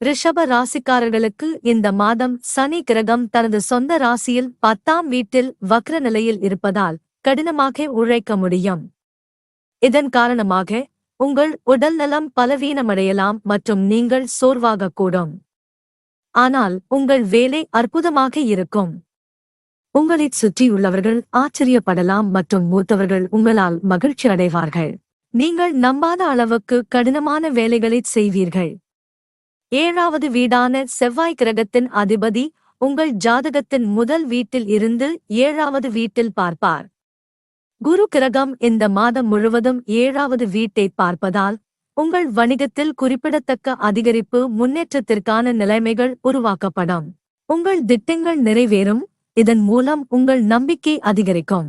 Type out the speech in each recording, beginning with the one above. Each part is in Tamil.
ரிஷப ராசிக்காரர்களுக்கு இந்த மாதம் சனி கிரகம் தனது சொந்த ராசியில் 10ஆம் வீட்டில் வக்ர நிலையில் இருப்பதால் கடினமாக உழைக்க முடியும். இதன் காரணமாக உங்கள் உடல்நலம் பலவீனமடையலாம் மற்றும் நீங்கள் சோர்வாகக்கூடும். ஆனால் உங்கள் வேலை அற்புதமாக இருக்கும். உங்களைச் சுற்றியுள்ளவர்கள் ஆச்சரியப்படலாம் மற்றும் மூத்தவர்கள் உங்களால் மகிழ்ச்சி அடைவார்கள். நீங்கள் நம்பாத அளவுக்கு கடினமான வேலைகளைச் செய்வீர்கள். 7வது வீடான செவ்வாய் கிரகத்தின் அதிபதி உங்கள் ஜாதகத்தின் முதல் வீட்டில் இருந்து 7வது வீட்டில் பார்ப்பார். குரு கிரகம் இந்த மாதம் முழுவதும் 7வது வீட்டை பார்ப்பதால் உங்கள் வணிகத்தில் குறிப்பிடத்தக்க அதிகரிப்பு முன்னேற்றத்திற்கான நிலைமைகள் உருவாக்கப்படும். உங்கள் திட்டங்கள் நிறைவேறும். இதன் மூலம் உங்கள் நம்பிக்கை அதிகரிக்கும்.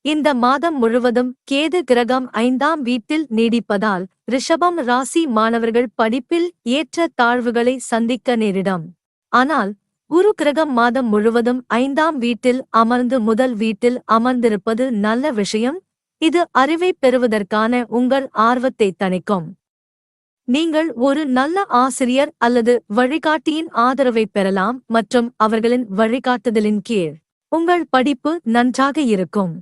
இந்த மாதம் முழுவதும் கேது கிரகம் 5ஆம் வீட்டில் நீடிப்பதால் ரிஷபம் ராசி மாணவர்கள் படிப்பில் ஏற்ற தாழ்வுகளை சந்திக்க நேரிடும். ஆனால் குரு கிரகம் மாதம் முழுவதும் 5ஆம் வீட்டில் அமர்ந்து முதல் வீட்டில் அமர்ந்திருப்பது நல்ல விஷயம். இது அறிவைப் பெறுவதற்கான உங்கள் ஆர்வத்தை தணிக்கும். நீங்கள் ஒரு நல்ல ஆசிரியர் அல்லது வழிகாட்டியின் ஆதரவைப் பெறலாம் மற்றும் அவர்களின் வழிகாட்டுதலின் கீழ் உங்கள் படிப்பு நன்றாக இருக்கும்.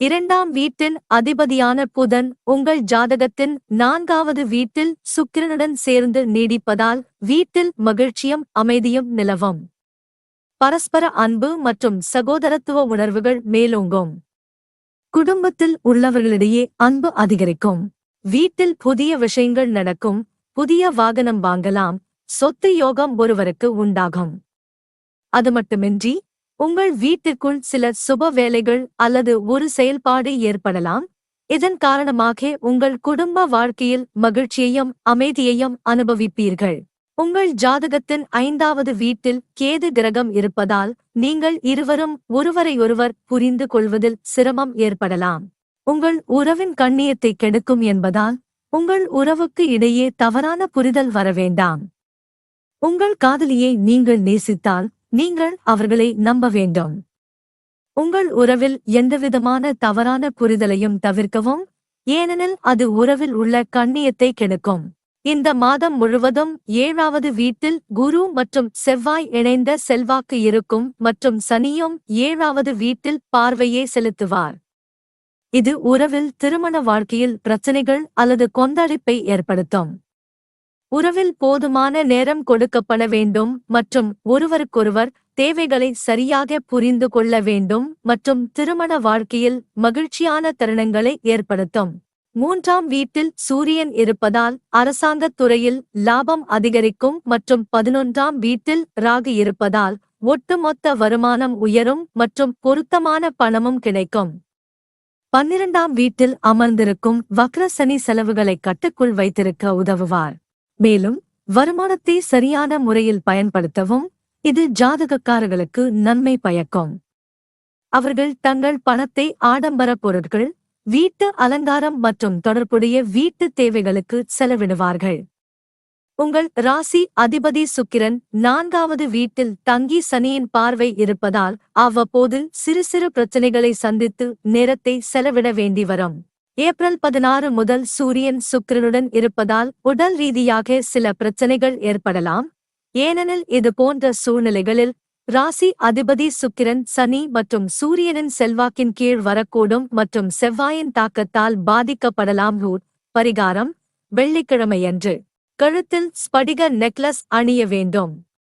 2ஆம் வீட்டின் அதிபதியான புதன் உங்கள் ஜாதகத்தின் 4வது வீட்டில் சுக்கிரனுடன் சேர்ந்து நீடிப்பதால் வீட்டில் மகிழ்ச்சியும் அமைதியும் நிலவும். பரஸ்பர அன்பு மற்றும் சகோதரத்துவ உணர்வுகள் மேலோங்கும். குடும்பத்தில் உள்ளவர்களிடையே அன்பு அதிகரிக்கும். வீட்டில் புதிய விஷயங்கள் நடக்கும். புதிய வாகனம் வாங்கலாம். சொத்து யோகம் ஒருவருக்கு உண்டாகும். அது மட்டுமின்றி உங்கள் வீட்டிற்குள் சில சுப வேலைகள் அல்லது ஒரு செயல்பாடு ஏற்படலாம். இதன் காரணமாக உங்கள் குடும்ப வாழ்க்கையில் மகிழ்ச்சியையும் அமைதியையும் அனுபவிப்பீர்கள். உங்கள் ஜாதகத்தின் 5வது வீட்டில் கேது கிரகம் இருப்பதால் நீங்கள் இருவரும் ஒருவரையொருவர் புரிந்து கொள்வதில் சிரமம் ஏற்படலாம். உங்கள் உறவின் கண்ணியத்தை கெடுக்கும் என்பதால் உங்கள் உறவுக்கு இடையே தவறான புரிதல் வர வேண்டாம். உங்கள் காதலியை நீங்கள் நேசித்தால் நீங்கள் அவர்களை நம்ப வேண்டும். உங்கள் உறவில் எந்தவிதமான தவறான புரிதலையும் தவிர்க்கவும், ஏனெனில் அது உறவில் உள்ள கண்ணியத்தை கெடுக்கும். இந்த மாதம் முழுவதும் 7வது வீட்டில் குரு மற்றும் செவ்வாய் இணைந்த செல்வாக்கு இருக்கும் மற்றும் சனியும் 7வது வீட்டில் பார்வையே செலுத்துவார். இது உறவில் திருமண வாழ்க்கையில் பிரச்சனைகள் அல்லது கொந்தளிப்பை ஏற்படுத்தும். உறவில் போதுமான நேரம் கொடுக்கப்பட வேண்டும் மற்றும் ஒருவருக்கொருவர் தேவைகளை சரியாக புரிந்து கொள்ள வேண்டும் மற்றும் திருமண வாழ்க்கையில் மகிழ்ச்சியான தருணங்களை ஏற்படுத்தும். 3ஆம் வீட்டில் சூரியன் இருப்பதால் அரசாங்கத் துறையில் லாபம் அதிகரிக்கும் மற்றும் 11ஆம் வீட்டில் ராகு இருப்பதால் ஒட்டுமொத்த வருமானம் உயரும் மற்றும் பொருத்தமான பணமும் கிடைக்கும். 12ஆம் வீட்டில் அமர்ந்திருக்கும் வக்ர சனி செலவுகளை கட்டுக்குள் வைத்திருக்க உதவுவார். மேலும் வருமானத்தை சரியான முறையில் பயன்படுத்தவும் இது ஜாதகக்காரர்களுக்கு நன்மை பயக்கும். அவர்கள் தங்கள் பணத்தை ஆடம்பர பொருட்கள், வீட்டு அலங்காரம் மற்றும் தொடர்புடைய வீட்டு தேவைகளுக்கு செலவிடுவார்கள். உங்கள் ராசி அதிபதி சுக்கிரன் 4வது வீட்டில் தங்கி சனியின் பார்வை இருப்பதால் அவ்வப்போது சிறு சிறு பிரச்சனைகளை சந்தித்து நேரத்தை செலவிட வேண்டி வரும். ஏப்ரல் 16 முதல் சூரியன் சுக்கிரனுடன் இருப்பதால் உடல் ரீதியாக சில பிரச்சனைகள் ஏற்படலாம். ஏனெனில் இது போன்ற சூழ்நிலைகளில் ராசி அதிபதி சுக்கிரன் சனி மற்றும் சூரியனின் செல்வாக்கின் கீழ் வரக்கூடும் மற்றும் செவ்வாயின் தாக்கத்தால் பாதிக்கப்படலாம். பரிகாரம்: வெள்ளிக்கிழமையன்று கழுத்தில் ஸ்படிக நெக்லஸ் அணிய வேண்டும்.